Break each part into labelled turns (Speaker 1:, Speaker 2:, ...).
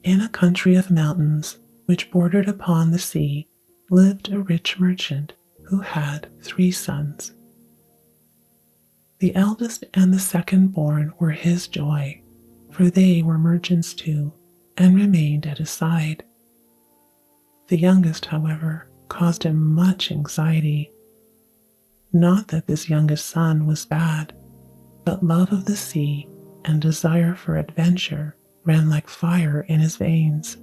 Speaker 1: In a country of mountains which bordered upon the sea lived a rich merchant who had 3 sons. The eldest and the second born were his joy, for they were merchants too, and remained at his side. The youngest, however, caused him much anxiety. Not that this youngest son was bad, but love of the sea and desire for adventure ran like fire in his veins,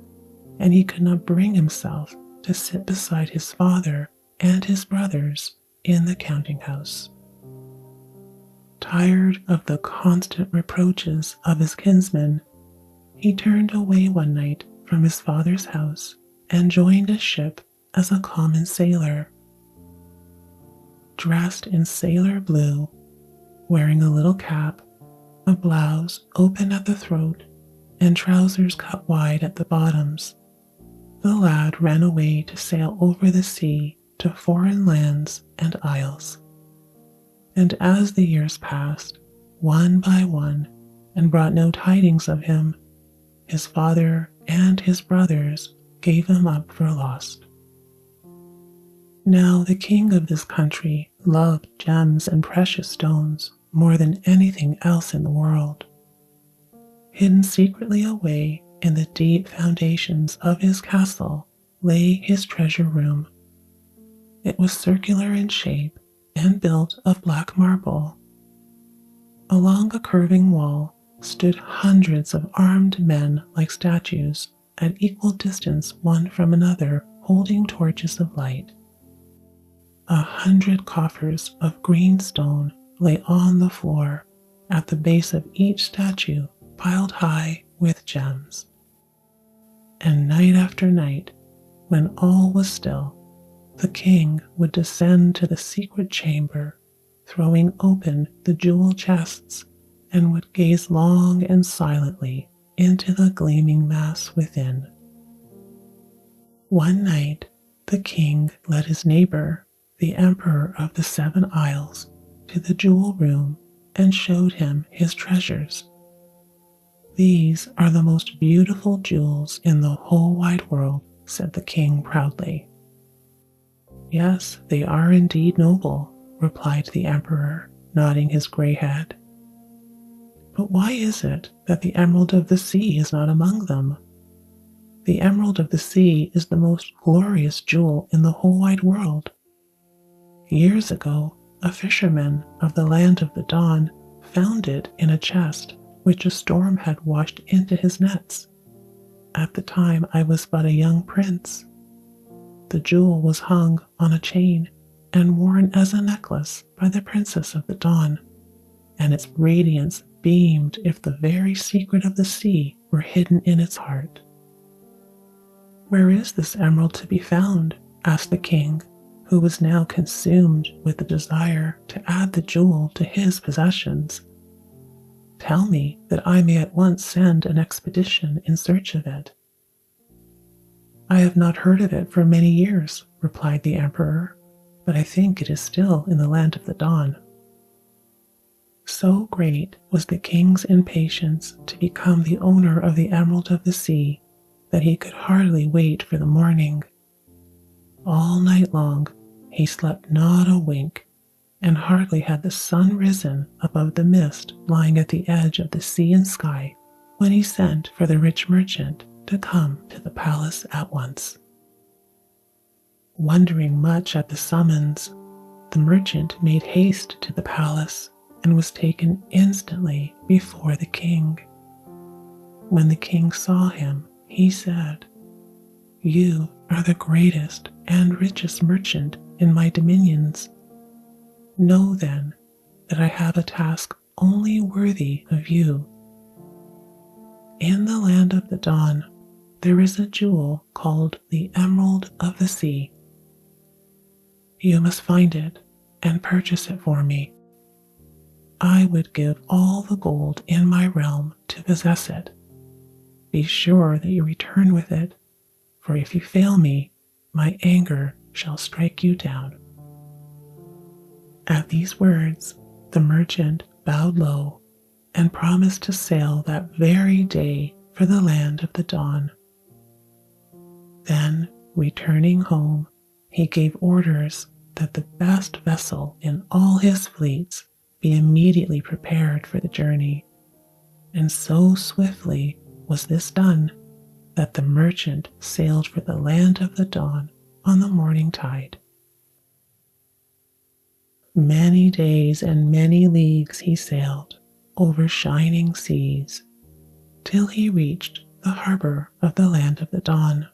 Speaker 1: and he could not bring himself to sit beside his father and his brothers in the counting house. Tired of the constant reproaches of his kinsmen, he turned away one night from his father's house and joined a ship as a common sailor. Dressed in sailor blue, wearing a little cap, a blouse open at the throat, and trousers cut wide at the bottoms, the lad ran away to sail over the sea to foreign lands and isles. And as the years passed, one by one, and brought no tidings of him, his father and his brothers gave him up for lost. Now the king of this country loved gems and precious stones more than anything else in the world. Hidden secretly away in the deep foundations of his castle lay his treasure room. It was circular in shape and built of black marble. Along a curving wall stood hundreds of armed men like statues, at equal distance one from another, holding torches of light. 100 coffers of green stone lay on the floor, at the base of each statue piled high with gems. And night after night, when all was still, the king would descend to the secret chamber, throwing open the jewel chests, and would gaze long and silently into the gleaming mass within. One night, the king led his neighbor, the Emperor of the 7 Isles, to the jewel room and showed him his treasures. "These are the most beautiful jewels in the whole wide world," said the king proudly. "Yes, they are indeed noble," replied the emperor, nodding his gray head. "But why is it that the Emerald of the Sea is not among them? The Emerald of the Sea is the most glorious jewel in the whole wide world. Years ago, a fisherman of the land of the dawn found it in a chest which a storm had washed into his nets. At the time I was but a young prince. The jewel was hung on a chain and worn as a necklace by the princess of the dawn, and its radiance beamed if the very secret of the sea were hidden in its heart." "Where is this emerald to be found?" asked the king, who was now consumed with the desire to add the jewel to his possessions. "Tell me, that I may at once send an expedition in search of it." "I have not heard of it for many years," replied the emperor, "but I think it is still in the land of the dawn." So great was the king's impatience to become the owner of the Emerald of the Sea that he could hardly wait for the morning. All night long he slept not a wink, and hardly had the sun risen above the mist lying at the edge of the sea and sky when he sent for the rich merchant to come to the palace at once. Wondering much at the summons, the merchant made haste to the palace and was taken instantly before the king. When the king saw him, he said, "You are the greatest and richest merchant in my dominions. Know then that I have a task only worthy of you. In the land of the dawn, there is a jewel called the Emerald of the Sea. You must find it and purchase it for me. I would give all the gold in my realm to possess it. Be sure that you return with it, for if you fail me, my anger shall strike you down." At these words, the merchant bowed low and promised to sail that very day for the land of the dawn. Then, returning home, he gave orders that the best vessel in all his fleets be immediately prepared for the journey, and so swiftly was this done that the merchant sailed for the land of the dawn on the morning tide. Many days and many leagues he sailed over shining seas, till he reached the harbor of the land of the dawn.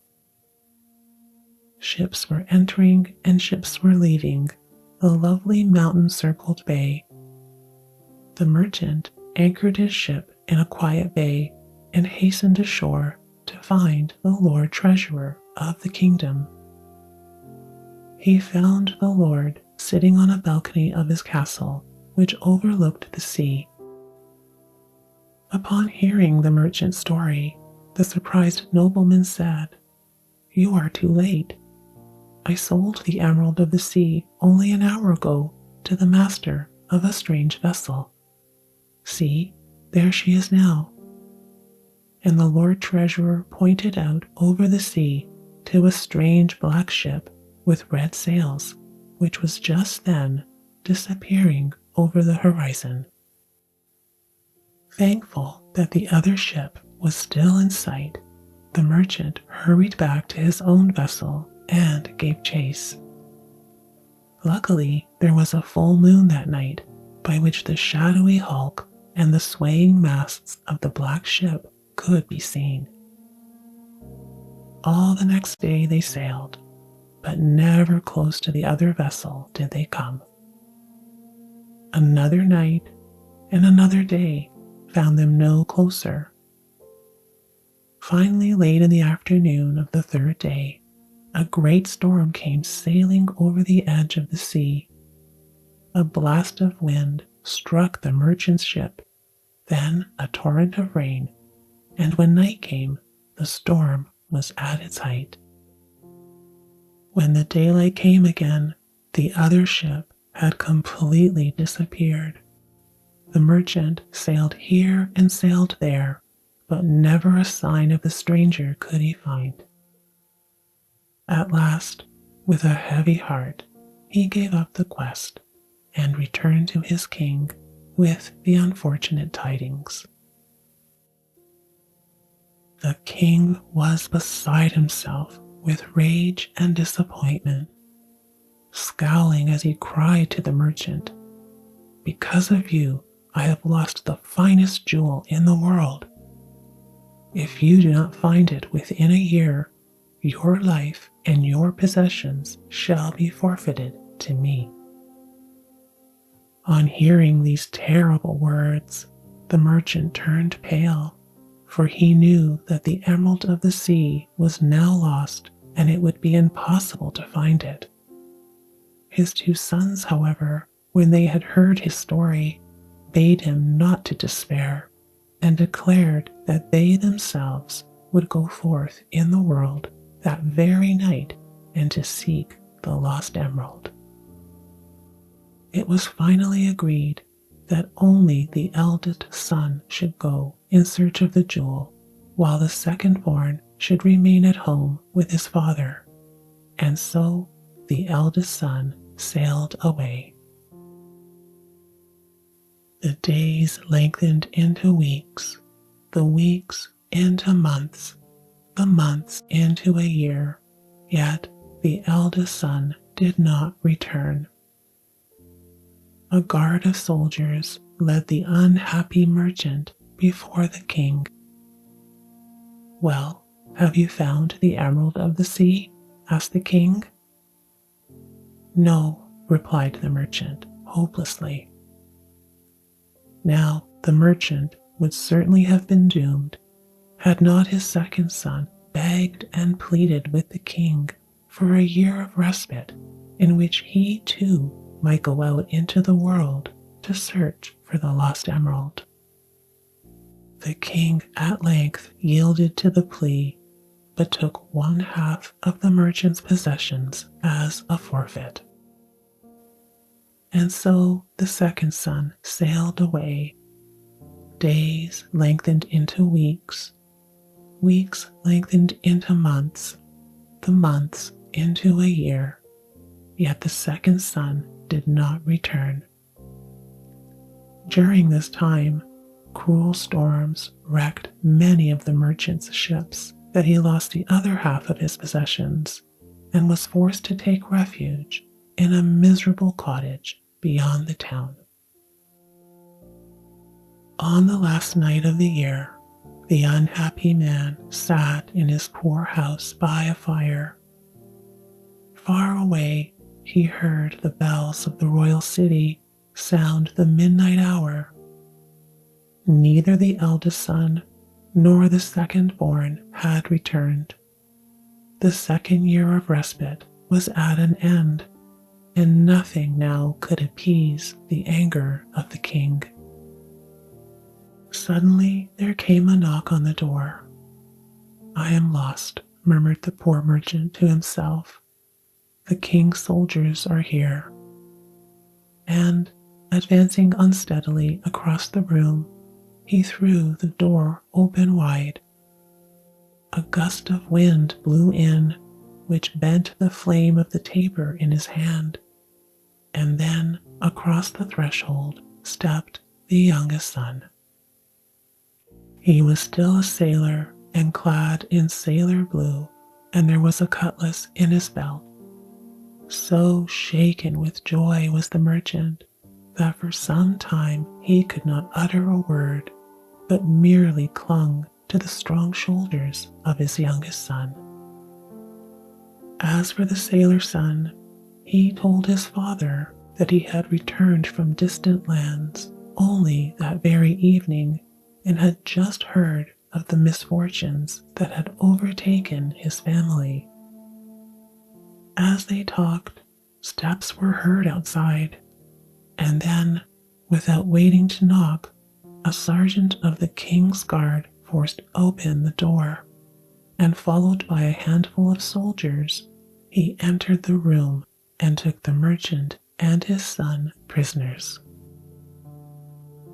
Speaker 1: Ships were entering and ships were leaving the lovely mountain-circled bay. The merchant anchored his ship in a quiet bay and hastened ashore to find the Lord Treasurer of the kingdom. He found the Lord sitting on a balcony of his castle, which overlooked the sea. Upon hearing the merchant's story, the surprised nobleman said, "You are too late. I sold the Emerald of the Sea only an hour ago to the master of a strange vessel. See, there she is now." And the Lord Treasurer pointed out over the sea to a strange black ship with red sails, which was just then disappearing over the horizon. Thankful that the other ship was still in sight, the merchant hurried back to his own vessel and gave chase. Luckily, there was a full moon that night, by which the shadowy hulk and the swaying masts of the black ship could be seen. All the next day they sailed, but never close to the other vessel did they come. Another night and another day found them no closer. Finally, late in the afternoon of the third day, a great storm came sailing over the edge of the sea. A blast of wind struck the merchant's ship, then a torrent of rain, and when night came, the storm was at its height. When the daylight came again, the other ship had completely disappeared. The merchant sailed here and sailed there, but never a sign of the stranger could he find. At last, with a heavy heart, he gave up the quest and returned to his king with the unfortunate tidings. The king was beside himself with rage and disappointment, scowling as he cried to the merchant, "Because of you, I have lost the finest jewel in the world. If you do not find it within a year, your life and your possessions shall be forfeited to me." On hearing these terrible words, the merchant turned pale, for he knew that the Emerald of the Sea was now lost and it would be impossible to find it. His two sons, however, when they had heard his story, bade him not to despair, and declared that they themselves would go forth in the world that very night and to seek the lost emerald. It was finally agreed that only the eldest son should go in search of the jewel, while the second-born should remain at home with his father, and so the eldest son sailed away. The days lengthened into weeks, the weeks into months, the months into a year, yet the eldest son did not return. A guard of soldiers led the unhappy merchant before the king. "Well, have you found the Emerald of the Sea?" asked the king. "No," replied the merchant hopelessly. Now the merchant would certainly have been doomed had not his second son begged and pleaded with the king for a year of respite in which he too might go out into the world to search for the lost emerald. The king at length yielded to the plea, but took 1/2 of the merchant's possessions as a forfeit. And so the second son sailed away. Days lengthened into weeks, Weeks lengthened into months, the months into a year, yet the second son did not return. During this time, cruel storms wrecked many of the merchant's ships, that he lost the other half of his possessions and was forced to take refuge in a miserable cottage beyond the town. On the last night of the year, the unhappy man sat in his poor house by a fire. Far away, he heard the bells of the royal city sound the midnight hour. Neither the eldest son nor the second-born had returned. The second year of respite was at an end, and nothing now could appease the anger of the king. Suddenly there came a knock on the door. "I am lost," murmured the poor merchant to himself. "The king's soldiers are here." And, advancing unsteadily across the room, he threw the door open wide. A gust of wind blew in, which bent the flame of the taper in his hand, and then across the threshold stepped the youngest son. He was still a sailor and clad in sailor blue, and there was a cutlass in his belt. So shaken with joy was the merchant that for some time he could not utter a word, but merely clung to the strong shoulders of his youngest son. As for the sailor's son, he told his father that he had returned from distant lands only that very evening and had just heard of the misfortunes that had overtaken his family. As they talked, steps were heard outside, and then, without waiting to knock, a sergeant of the king's guard forced open the door, and followed by a handful of soldiers, he entered the room and took the merchant and his son prisoners.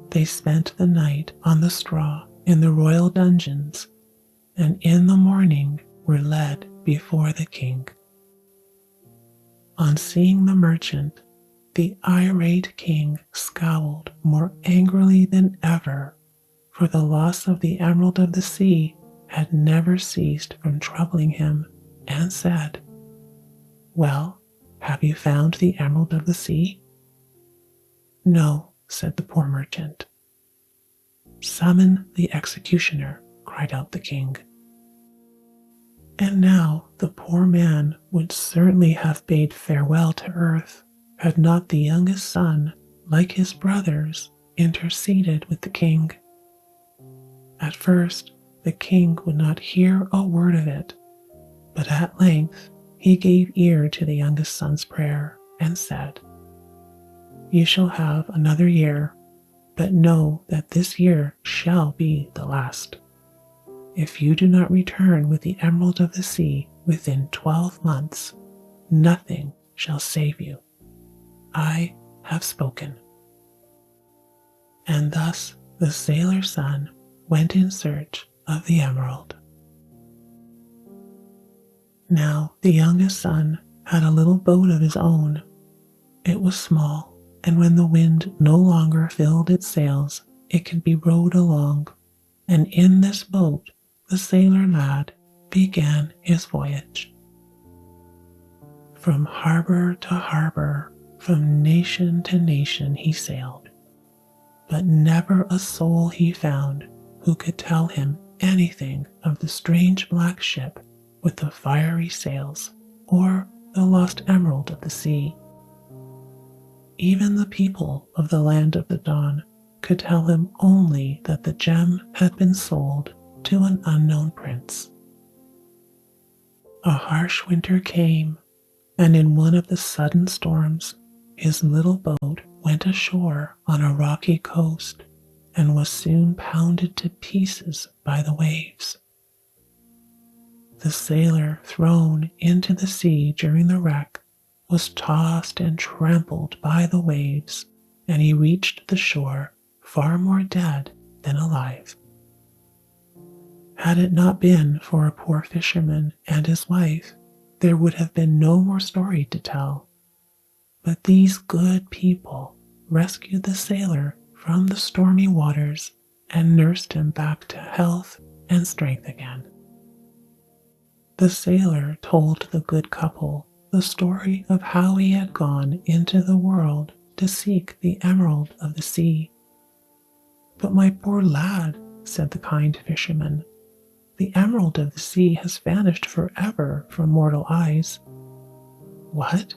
Speaker 1: They spent the night on the straw in the royal dungeons, and in the morning were led before the king. On seeing the merchant, the irate king scowled more angrily than ever, for the loss of the Emerald of the Sea had never ceased from troubling him, and said, "Well, have you found the Emerald of the Sea?" "No," said the poor merchant. "Summon the executioner," cried out the king. And now the poor man would certainly have bade farewell to earth had not the youngest son, like his brothers, interceded with the king. At first, the king would not hear a word of it, but at length he gave ear to the youngest son's prayer and said, "You shall have another year, but know that this year shall be the last. If you do not return with the Emerald of the Sea within 12 months, nothing shall save you. I have spoken." And thus the sailor's son went in search of the emerald. Now the youngest son had a little boat of his own. It was small, and when the wind no longer filled its sails, it could be rowed along, and in this boat the sailor lad began his voyage. From harbor to harbor, from nation to nation he sailed, but never a soul he found who could tell him anything of the strange black ship with the fiery sails or the lost Emerald of the Sea. Even the people of the land of the dawn could tell him only that the gem had been sold to an unknown prince. A harsh winter came, and in one of the sudden storms, his little boat went ashore on a rocky coast and was soon pounded to pieces by the waves. The sailor thrown into the sea during the wreck was tossed and trampled by the waves, and he reached the shore far more dead than alive. Had it not been for a poor fisherman and his wife, there would have been no more story to tell. But these good people rescued the sailor from the stormy waters and nursed him back to health and strength again. The sailor told the good couple the story of how he had gone into the world to seek the emerald of the sea. "But my poor lad," said the kind fisherman, "the emerald of the sea has vanished forever from mortal eyes." "What?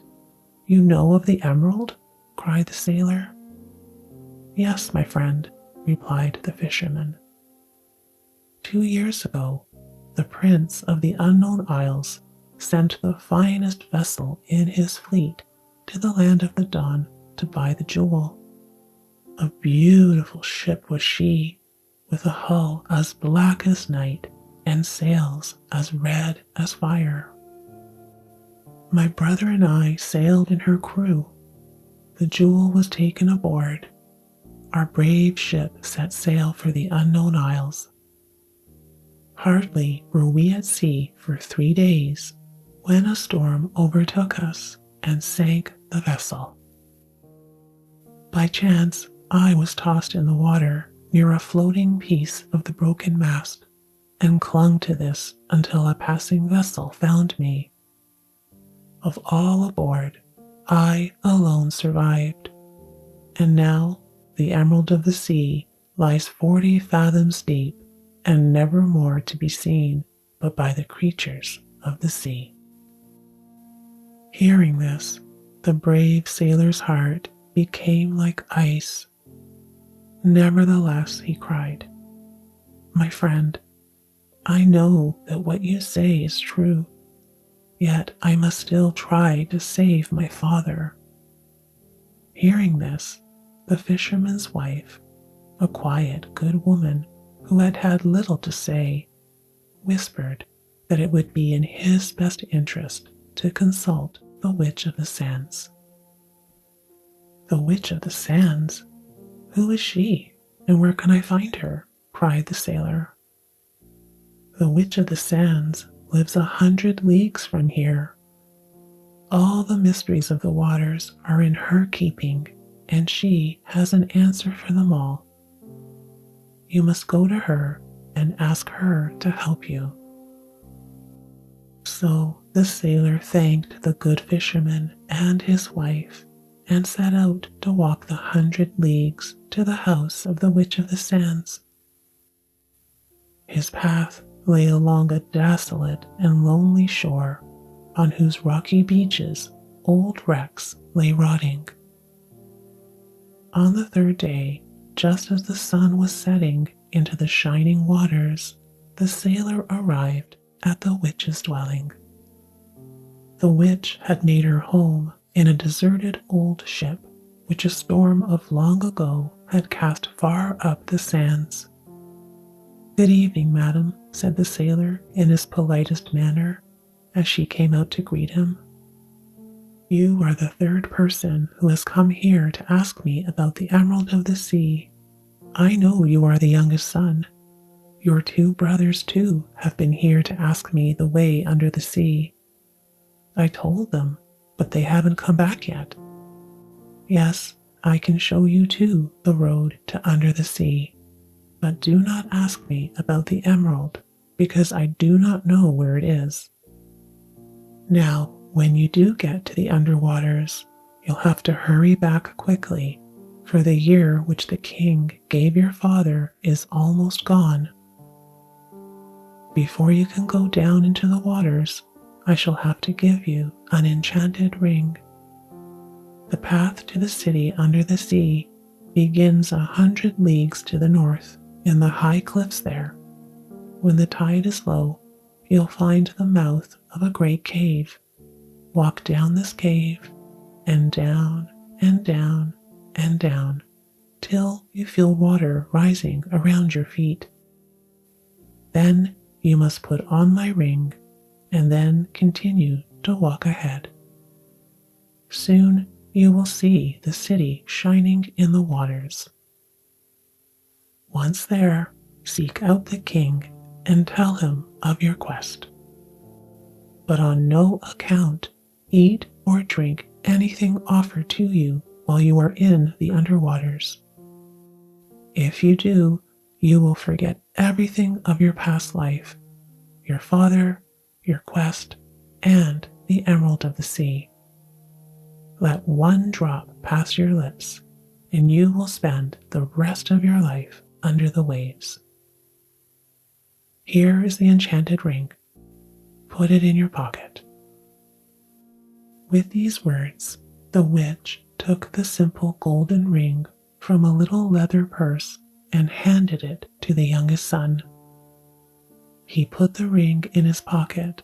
Speaker 1: You know of the emerald?" cried the sailor. "Yes, my friend," replied the fisherman. 2 years ago, the prince of the unknown isles sent the finest vessel in his fleet to the land of the dawn to buy the jewel. A beautiful ship was she, with a hull as black as night and sails as red as fire. My brother and I sailed in her crew. The jewel was taken aboard. Our brave ship set sail for the unknown isles. Hardly were we at sea for 3 days when a storm overtook us and sank the vessel. By chance, I was tossed in the water near a floating piece of the broken mast and clung to this until a passing vessel found me. Of all aboard, I alone survived, and now the emerald of the sea lies 40 fathoms deep and never more to be seen but by the creatures of the sea. Hearing this, the brave sailor's heart became like ice. "Nevertheless," he cried, "my friend, I know that what you say is true, yet I must still try to save my father." Hearing this, the fisherman's wife, a quiet, good woman who had had little to say, whispered that it would be in his best interest to consult the Witch of the Sands. "The Witch of the Sands? Who is she, and where can I find her?" cried the sailor. "The Witch of the Sands lives 100 leagues from here. All the mysteries of the waters are in her keeping, and she has an answer for them all. You must go to her and ask her to help you." So the sailor thanked the good fisherman and his wife and set out to walk the 100 leagues to the house of the Witch of the Sands. His path lay along a desolate and lonely shore on whose rocky beaches old wrecks lay rotting. On the 3rd day, just as the sun was setting into the shining waters, the sailor arrived at the witch's dwelling. The witch had made her home in a deserted old ship which a storm of long ago had cast far up the sands. "Good evening, madam," said the sailor in his politest manner as she came out to greet him. "You are the 3rd person who has come here to ask me about the emerald of the sea. I know you are the youngest son. Your 2 brothers, too, have been here to ask me the way under the sea. I told them, but they haven't come back yet. Yes, I can show you, too, the road to under the sea. But do not ask me about the emerald, because I do not know where it is. Now, when you do get to the underwaters, you'll have to hurry back quickly, for the year which the king gave your father is almost gone. Before you can go down into the waters, I shall have to give you an enchanted ring. The path to the city under the sea begins 100 leagues to the north in the high cliffs there. When the tide is low, you'll find the mouth of a great cave. Walk down this cave, and down, and down, and down, till you feel water rising around your feet. Then you must put on my ring, and then continue to walk ahead. Soon you will see the city shining in the waters. Once there, seek out the king and tell him of your quest. But on no account eat or drink anything offered to you while you are in the underwaters. If you do, you will forget everything of your past life, your father, your quest, and the Emerald of the Sea. Let one drop pass your lips, and you will spend the rest of your life under the waves. Here is the enchanted ring. Put it in your pocket. With these words, the witch took the simple golden ring from a little leather purse and handed it to the youngest son. He put the ring in his pocket,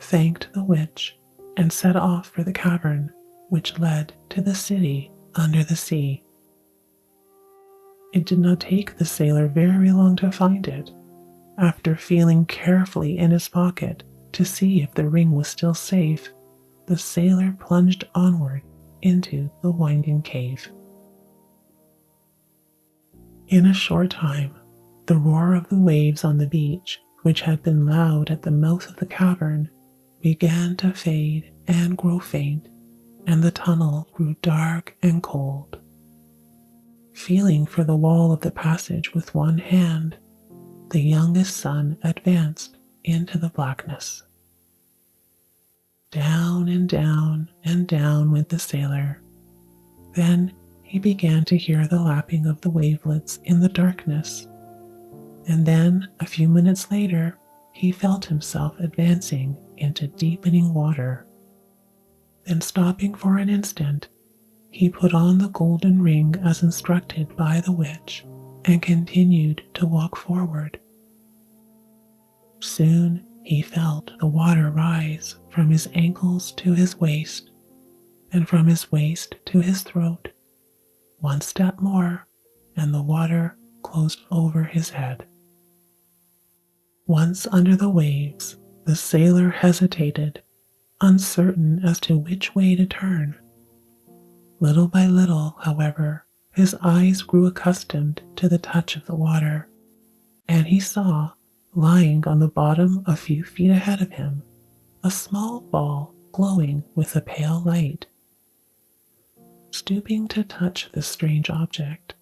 Speaker 1: thanked the witch, and set off for the cavern which led to the city under the sea. It did not take the sailor very long to find it. After feeling carefully in his pocket to see if the ring was still safe, the sailor plunged onward into the winding cave. In a short time, the roar of the waves on the beach, which had been loud at the mouth of the cavern, began to fade and grow faint, and the tunnel grew dark and cold. Feeling for the wall of the passage with one hand, the youngest son advanced into the blackness. Down and down and down went the sailor. Then he began to hear the lapping of the wavelets in the darkness, and then a few minutes later he felt himself advancing into deepening water. Then stopping for an instant, he put on the golden ring as instructed by the witch and continued to walk forward. Soon he felt the water rise from his ankles to his waist, and from his waist to his throat. One step more, and the water closed over his head. Once under the waves, the sailor hesitated, uncertain as to which way to turn. Little by little, however, his eyes grew accustomed to the touch of the water, and he saw, lying on the bottom a few feet ahead of him, a small ball glowing with a pale light. Stooping to touch this strange object,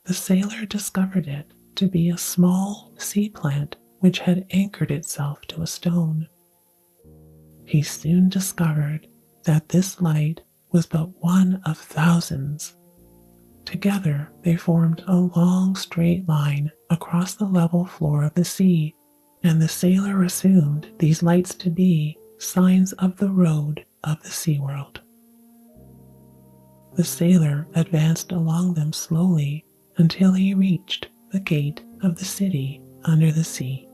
Speaker 1: the sailor discovered it to be a small sea plant which had anchored itself to a stone. He soon discovered that this light was but one of thousands. Together they formed a long straight line across the level floor of the sea, and the sailor assumed these lights to be signs of the road of the sea world. The sailor advanced along them slowly until he reached the gate of the city under the sea.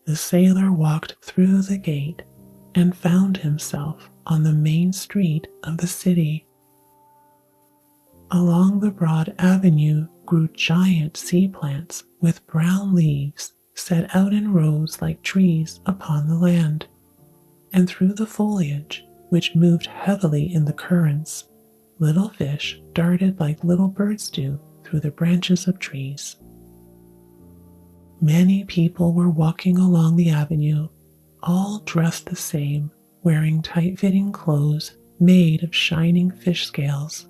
Speaker 1: The sailor walked through the gate and found himself on the main street of the city. Along the broad avenue grew giant sea plants with brown leaves set out in rows like trees upon the land, and through the foliage, which moved heavily in the currents, little fish darted like little birds do through the branches of trees. Many people were walking along the avenue, all dressed the same, wearing tight-fitting clothes made of shining fish scales.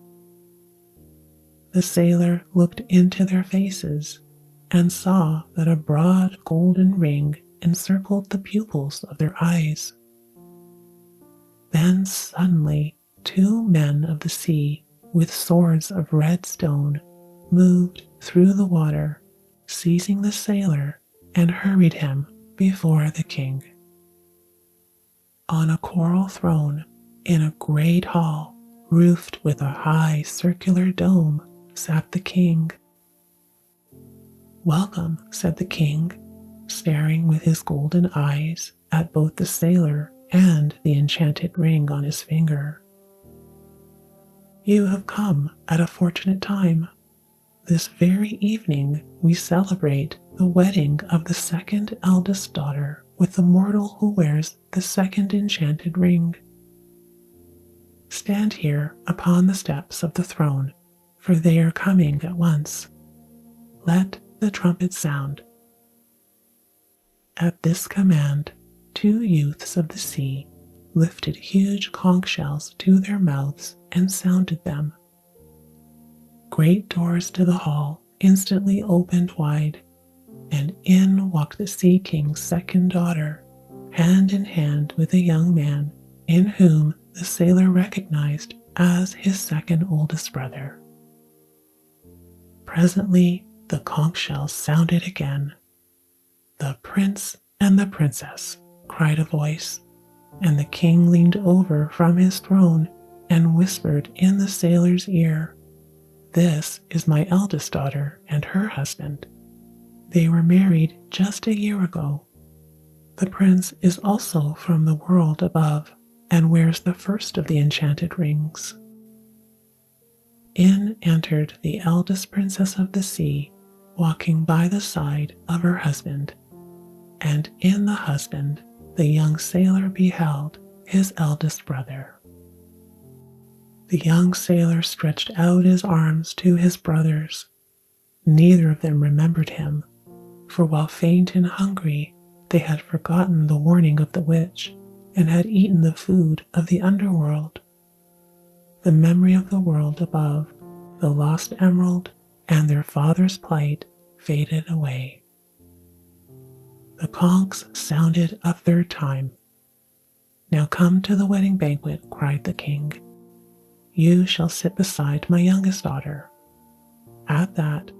Speaker 1: The sailor looked into their faces and saw that a broad golden ring encircled the pupils of their eyes. Then suddenly 2 men of the sea with swords of red stone moved through the water, seizing the sailor, and hurried him before the king. On a coral throne in a great hall roofed with a high circular dome sat the king. "Welcome," said the king, staring with his golden eyes at both the sailor and the enchanted ring on his finger. "You have come at a fortunate time. This very evening we celebrate the wedding of the second eldest daughter with the mortal who wears the second enchanted ring. Stand here upon the steps of the throne, for they are coming at once. Let the trumpets sound. At this command, 2 youths of the sea lifted huge conch shells to their mouths and sounded them. Great doors to the hall instantly opened wide, and in walked the Sea King's second daughter, hand in hand with a young man in whom the sailor recognized as his second oldest brother. Presently, the conch shells sounded again. "The prince and the princess," cried a voice, and the king leaned over from his throne and whispered in the sailor's ear, "This is my eldest daughter and her husband. They were married just a year ago. The prince is also from the world above and wears the first of the enchanted rings." In entered the eldest princess of the sea, walking by the side of her husband, and in the husband the young sailor beheld his eldest brother. The young sailor stretched out his arms to his brothers. Neither of them remembered him, for while faint and hungry, they had forgotten the warning of the witch and had eaten the food of the underworld. The memory of the world above, the lost emerald, and their father's plight faded away. The conchs sounded a third time. "Now come to the wedding banquet," cried the king. "You shall sit beside my youngest daughter." At that,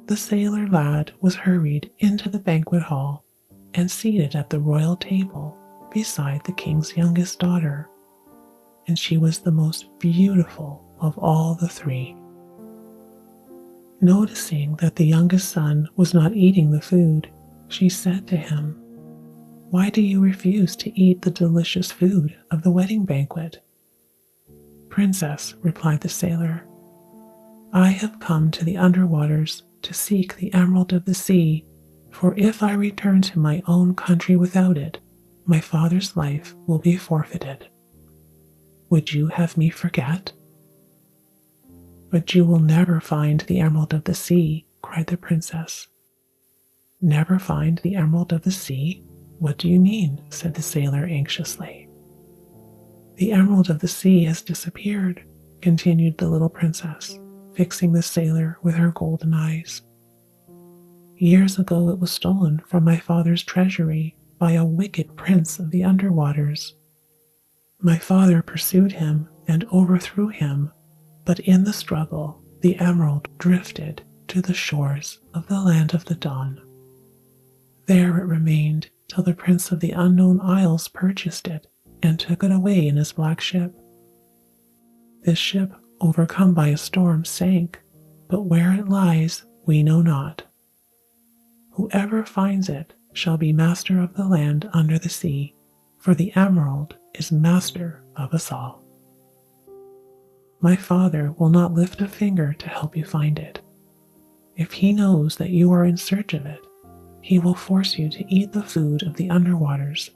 Speaker 1: the sailor lad was hurried into the banquet hall and seated at the royal table beside the king's youngest daughter, and she was the most beautiful of all the 3. Noticing that the youngest son was not eating the food, she said to him, "Why do you refuse to eat the delicious food of the wedding banquet?" "Princess," replied the sailor, "I have come to the underwaters to seek the emerald of the sea, for if I return to my own country without it, my father's life will be forfeited. Would you have me forget?" "But you will never find the emerald of the sea," cried the princess. "Never find the emerald of the sea? What do you mean?" said the sailor anxiously. "The emerald of the sea has disappeared," continued the little princess, fixing the sailor with her golden eyes. "Years ago it was stolen from my father's treasury by a wicked prince of the underwaters. My father pursued him and overthrew him, but in the struggle the emerald drifted to the shores of the land of the dawn. There it remained till the prince of the unknown isles purchased it and took it away in his black ship. This ship, overcome by a storm, sank, but where it lies we know not. Whoever finds it shall be master of the land under the sea, for the emerald is master of us all. My father will not lift a finger to help you find it. If he knows that you are in search of it, he will force you to eat the food of the underwaters.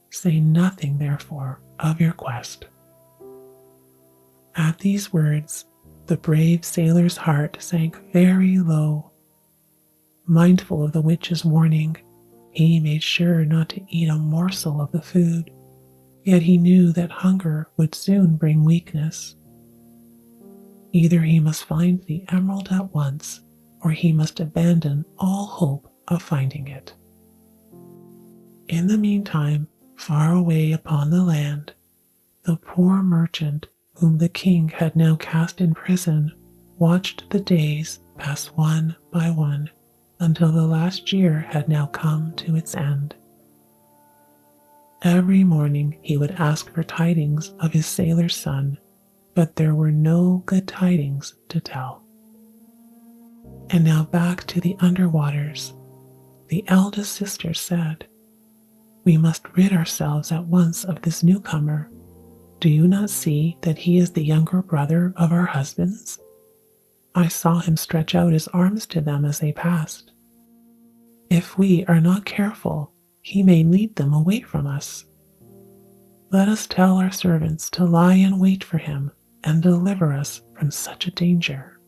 Speaker 1: Say nothing, therefore, of your quest." At these words, the brave sailor's heart sank very low. Mindful of the witch's warning, he made sure not to eat a morsel of the food, yet he knew that hunger would soon bring weakness. Either he must find the emerald at once, or he must abandon all hope of finding it. In the meantime, far away upon the land, the poor merchant whom the king had now cast in prison watched the days pass one by one until the last year had now come to its end. Every morning he would ask for tidings of his sailor son, but there were no good tidings to tell. And now back to the underwaters. The eldest sister said, "We must rid ourselves at once of this newcomer. Do you not see that he is the younger brother of our husbands? I saw him stretch out his arms to them as they passed. If we are not careful, he may lead them away from us. Let us tell our servants to lie in wait for him and deliver us from such a danger."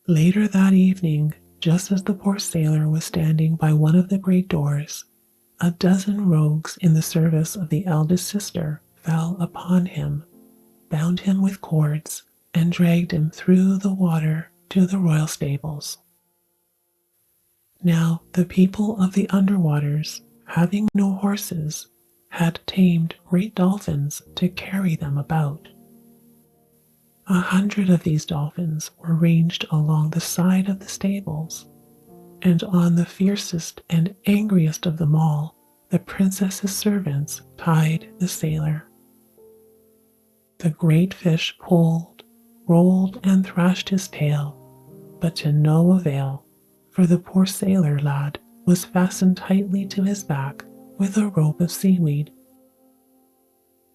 Speaker 1: Later that evening, just as the poor sailor was standing by one of the great doors, a dozen rogues in the service of the eldest sister fell upon him, bound him with cords, and dragged him through the water to the royal stables. Now the people of the underwaters, having no horses, had tamed great dolphins to carry them about. 100 of these dolphins were ranged along the side of the stables, and on the fiercest and angriest of them all, the princess's servants tied the sailor. The great fish pulled, rolled, and thrashed his tail, but to no avail, for the poor sailor lad was fastened tightly to his back with a rope of seaweed.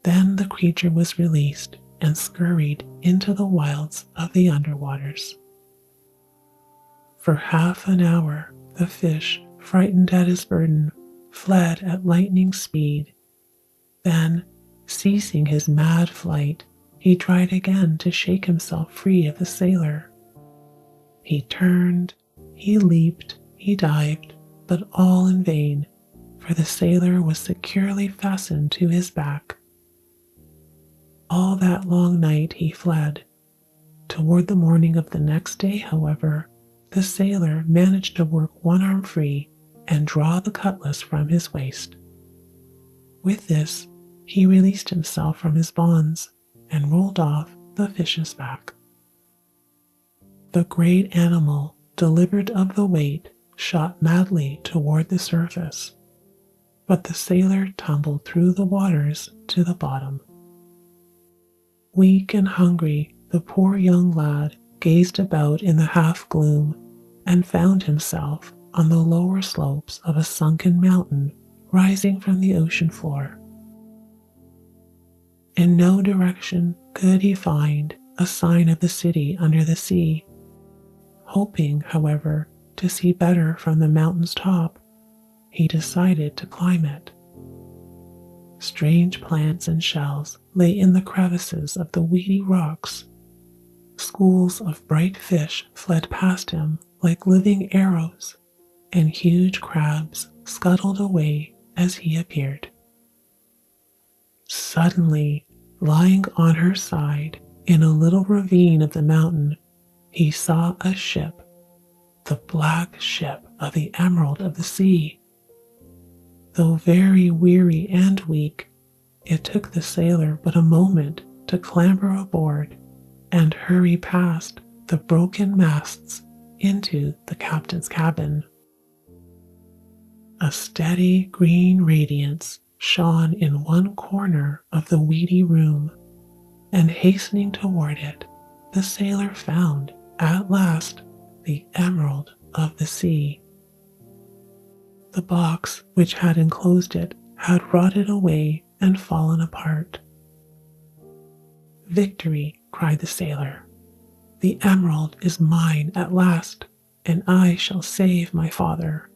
Speaker 1: Then the creature was released and scurried into the wilds of the underwaters. For half an hour, the fish, frightened at his burden, fled at lightning speed. Then, ceasing his mad flight, he tried again to shake himself free of the sailor. He turned, he leaped, he dived, but all in vain, for the sailor was securely fastened to his back. All that long night he fled. Toward the morning of the next day, however, the sailor managed to work one arm free and draw the cutlass from his waist. With this, he released himself from his bonds and rolled off the fish's back. The great animal, delivered of the weight, shot madly toward the surface, but the sailor tumbled through the waters to the bottom. Weak and hungry, the poor young lad gazed about in the half-gloom and found himself on the lower slopes of a sunken mountain rising from the ocean floor. In no direction could he find a sign of the city under the sea. Hoping, however, to see better from the mountain's top, he decided to climb it. Strange plants and shells lay in the crevices of the weedy rocks. Schools of bright fish fled past him like living arrows, and huge crabs scuttled away as he appeared. Suddenly, lying on her side in a little ravine of the mountain, he saw a ship, the black ship of the Emerald of the Sea. Though very weary and weak, it took the sailor but a moment to clamber aboard and hurry past the broken masts into the captain's cabin. A steady green radiance shone in one corner of the weedy room, and hastening toward it, the sailor found, at last, the Emerald of the Sea. The box which had enclosed it had rotted away and fallen apart. "Victory!" cried the sailor. "The emerald is mine at last, and I shall save my father."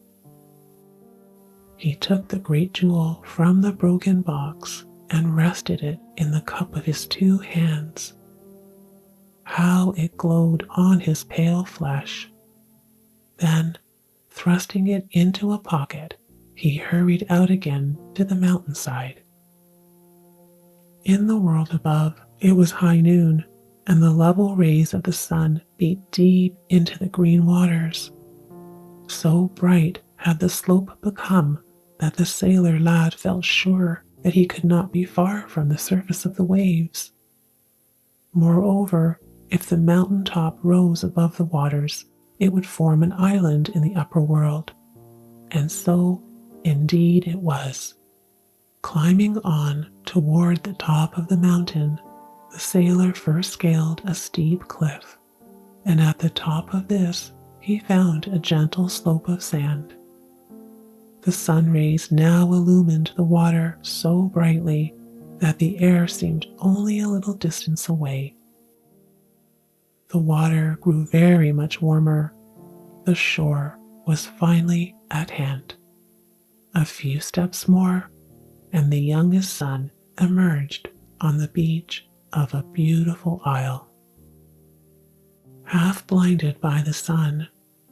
Speaker 1: He took the great jewel from the broken box and rested it in the cup of his 2 hands. How it glowed on his pale flesh! Then, thrusting it into a pocket, he hurried out again to the mountainside. In the world above, it was high noon, and the level rays of the sun beat deep into the green waters. So bright had the slope become that the sailor lad felt sure that he could not be far from the surface of the waves. Moreover, if the mountain top rose above the waters, it would form an island in the upper world, and so indeed it was. Climbing on toward the top of the mountain, the sailor first scaled a steep cliff, and at the top of this he found a gentle slope of sand. The sun rays now illumined the water so brightly that the air seemed only a little distance away. The water grew very much warmer. The shore was finally at hand. A few steps more, and the youngest son emerged on the beach of a beautiful isle. Half blinded by the sun,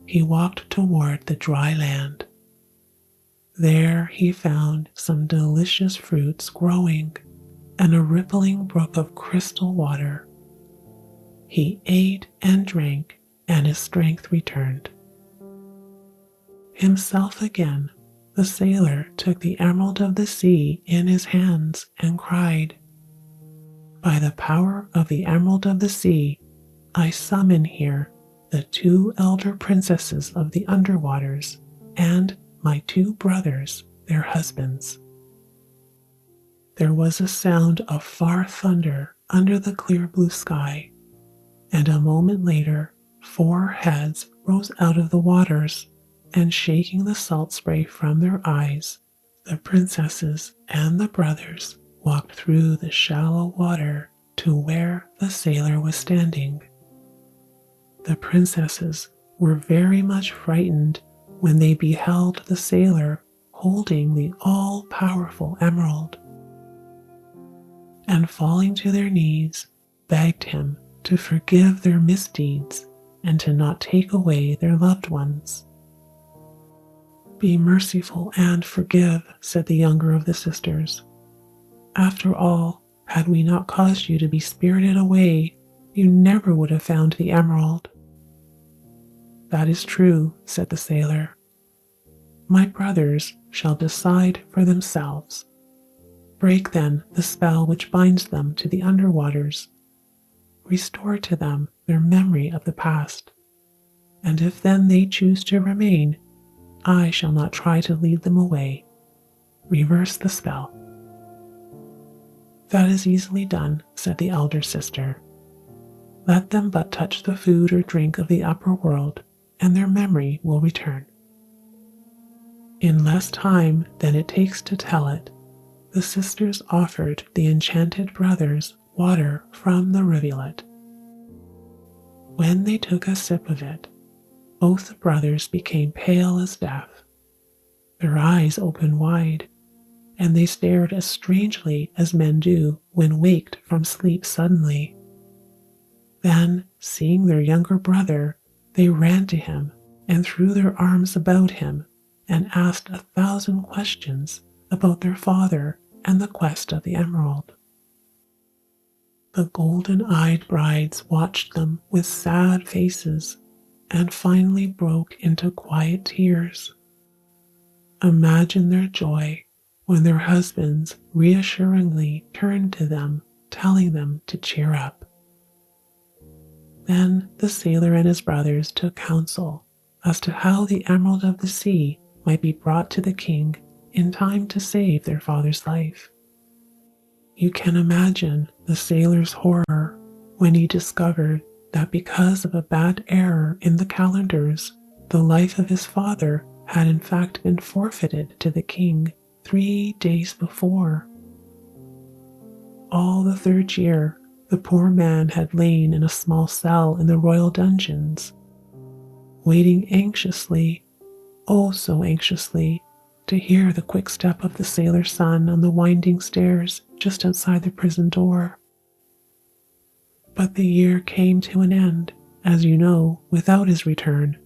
Speaker 1: he walked toward the dry land. There he found some delicious fruits growing and a rippling brook of crystal water. He ate and drank, and his strength returned. Himself again, the sailor took the emerald of the sea in his hands and cried, "By the power of the emerald of the sea, I summon here the 2 elder princesses of the underwaters and my 2 brothers, their husbands." There was a sound of far thunder under the clear blue sky, and a moment later 4 heads rose out of the waters, and shaking the salt spray from their eyes, the princesses and the brothers walked through the shallow water to where the sailor was standing. The princesses were very much frightened when they beheld the sailor holding the all-powerful emerald, and falling to their knees, begged him to forgive their misdeeds and to not take away their loved ones. "Be merciful and forgive," said the younger of the sisters. "After all, had we not caused you to be spirited away, you never would have found the emerald." "That is true," said the sailor. "My brothers shall decide for themselves. Break then the spell which binds them to the underwaters. Restore to them their memory of the past, and if then they choose to remain, I shall not try to lead them away. Reverse the spell." "That is easily done," said the elder sister. "Let them but touch the food or drink of the upper world, and their memory will return." In less time than it takes to tell it, the sisters offered the enchanted brothers water from the rivulet. When they took a sip of it, both the brothers became pale as death. Their eyes opened wide, and they stared as strangely as men do when waked from sleep suddenly. Then, seeing their younger brother, they ran to him and threw their arms about him and asked 1,000 questions about their father and the quest of the emerald. The golden-eyed brides watched them with sad faces and finally broke into quiet tears. Imagine their joy when their husbands reassuringly turned to them, telling them to cheer up. Then the sailor and his brothers took counsel as to how the emerald of the sea might be brought to the king in time to save their father's life. You can imagine the sailor's horror when he discovered that because of a bad error in the calendars, the life of his father had in fact been forfeited to the king 3 days before. All the 3rd year, the poor man had lain in a small cell in the royal dungeons, waiting anxiously, oh so anxiously, to hear the quick step of the sailor's son on the winding stairs just outside the prison door. But the year came to an end, as you know, without his return.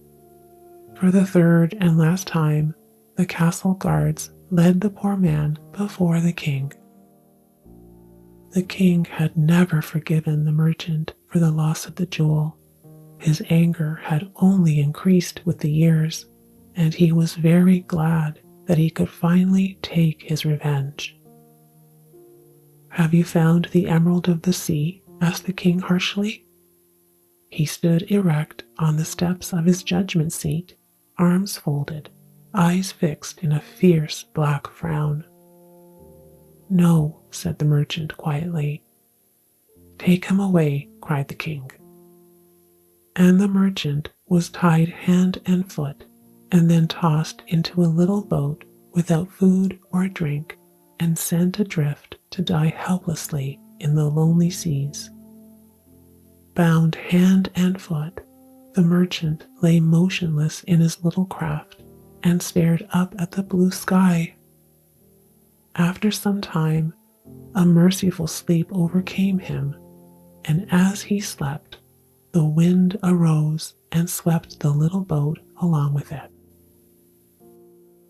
Speaker 1: For the 3rd and last time, the castle guards led the poor man before the king. The king had never forgiven the merchant for the loss of the jewel. His anger had only increased with the years, and he was very glad that he could finally take his revenge. "Have you found the emerald of the sea?" asked the king harshly. He stood erect on the steps of his judgment seat, arms folded, eyes fixed in a fierce black frown. "No," said the merchant quietly. "Take him away," cried the king. And the merchant was tied hand and foot and then tossed into a little boat without food or drink and sent adrift to die helplessly in the lonely seas. Bound hand and foot, the merchant lay motionless in his little craft and stared up at the blue sky. After some time, a merciful sleep overcame him, and as he slept, the wind arose and swept the little boat along with it.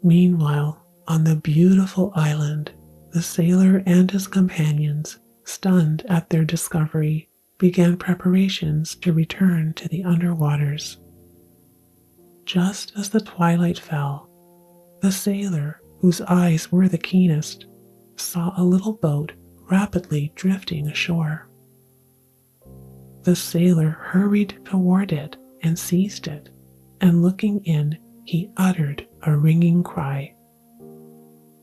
Speaker 1: Meanwhile, on the beautiful island, the sailor and his companions, stunned at their discovery, began preparations to return to the underwaters. Just as the twilight fell, the sailor, whose eyes were the keenest, saw a little boat rapidly drifting ashore. The sailor hurried toward it and seized it, and looking in, he uttered a ringing cry.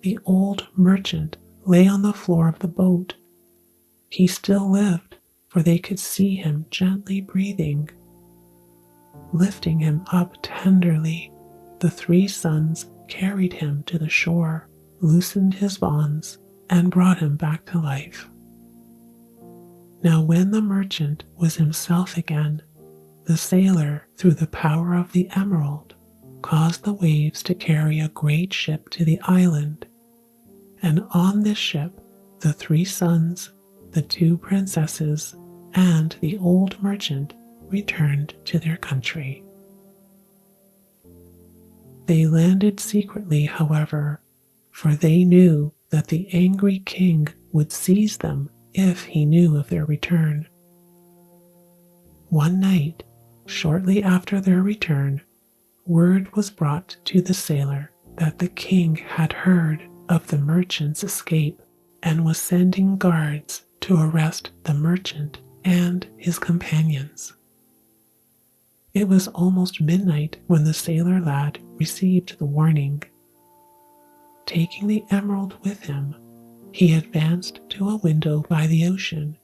Speaker 1: The old merchant lay on the floor of the boat. He still lived, for they could see him gently breathing. Lifting him up tenderly, the three sons carried him to the shore, loosened his bonds, and brought him back to life. Now when the merchant was himself again, the sailor, through the power of the emerald, caused the waves to carry a great ship to the island, and on this ship the three sons, the two princesses, and the old merchant returned to their country. They landed secretly, however, for they knew that the angry king would seize them if he knew of their return. One night, shortly after their return, word was brought to the sailor that the king had heard of the merchant's escape and was sending guards to arrest the merchant and his companions. It was almost midnight when the sailor lad received the warning. Taking the emerald with him, he advanced to a window by the ocean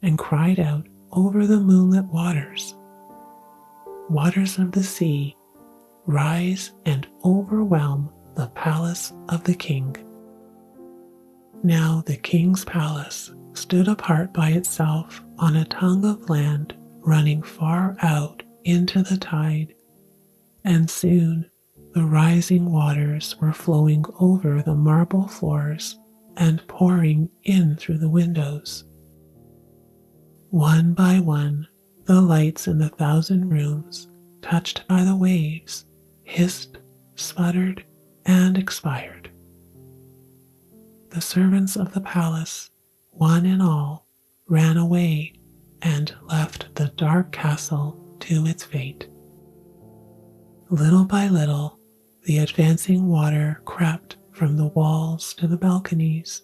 Speaker 1: and cried out over the moonlit waters, "Waters of the sea, rise and overwhelm the palace of the king." Now the king's palace stood apart by itself on a tongue of land running far out into the tide, and soon the rising waters were flowing over the marble floors and pouring in through the windows. One by one, the lights in the 1,000 rooms, touched by the waves, hissed, sputtered, and expired. The servants of the palace, one and all, ran away and left the dark castle to its fate. Little by little, the advancing water crept from the walls to the balconies,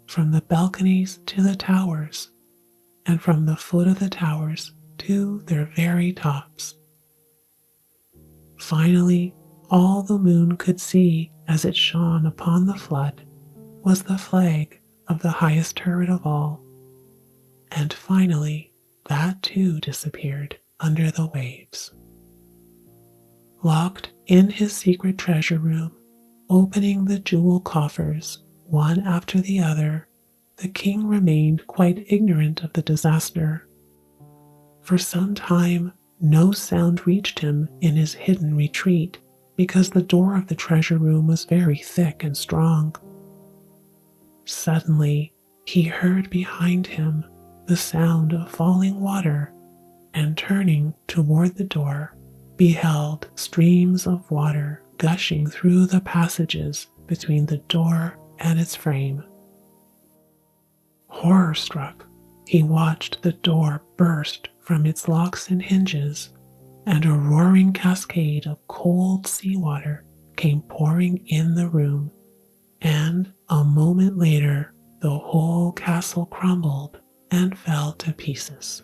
Speaker 1: from the balconies to the towers, and from the foot of the towers to their very tops. Finally, all the moon could see as it shone upon the flood was the flag of the highest turret of all, and finally that too disappeared under the waves. Locked in his secret treasure room, opening the jewel coffers one after the other, the king remained quite ignorant of the disaster. For some time, no sound reached him in his hidden retreat because the door of the treasure room was very thick and strong. Suddenly, he heard behind him the sound of falling water, and turning toward the door, beheld streams of water gushing through the passages between the door and its frame. Horror-struck, he watched the door burst from its locks and hinges, and a roaring cascade of cold seawater came pouring in the room, and a moment later the whole castle crumbled and fell to pieces.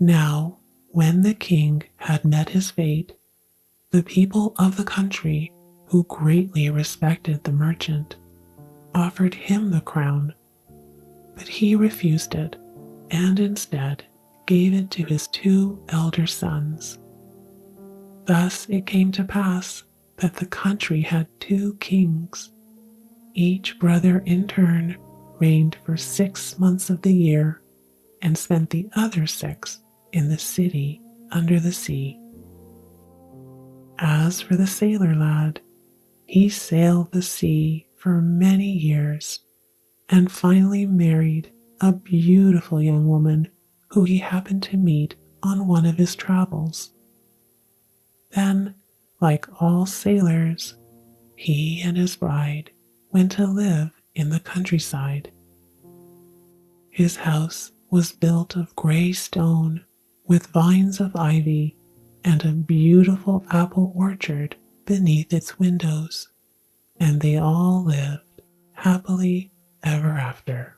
Speaker 1: Now, when the king had met his fate, the people of the country, who greatly respected the merchant, offered him the crown, but he refused it and instead gave it to his two elder sons. Thus it came to pass that the country had two kings. Each brother in turn reigned for 6 months of the year and spent the other 6 in the city under the sea. As for the sailor lad, he sailed the sea for many years and finally married a beautiful young woman who he happened to meet on one of his travels. Then, like all sailors, he and his bride went to live in the countryside. His house was built of gray stone with vines of ivy and a beautiful apple orchard beneath its windows, and they all lived happily ever after.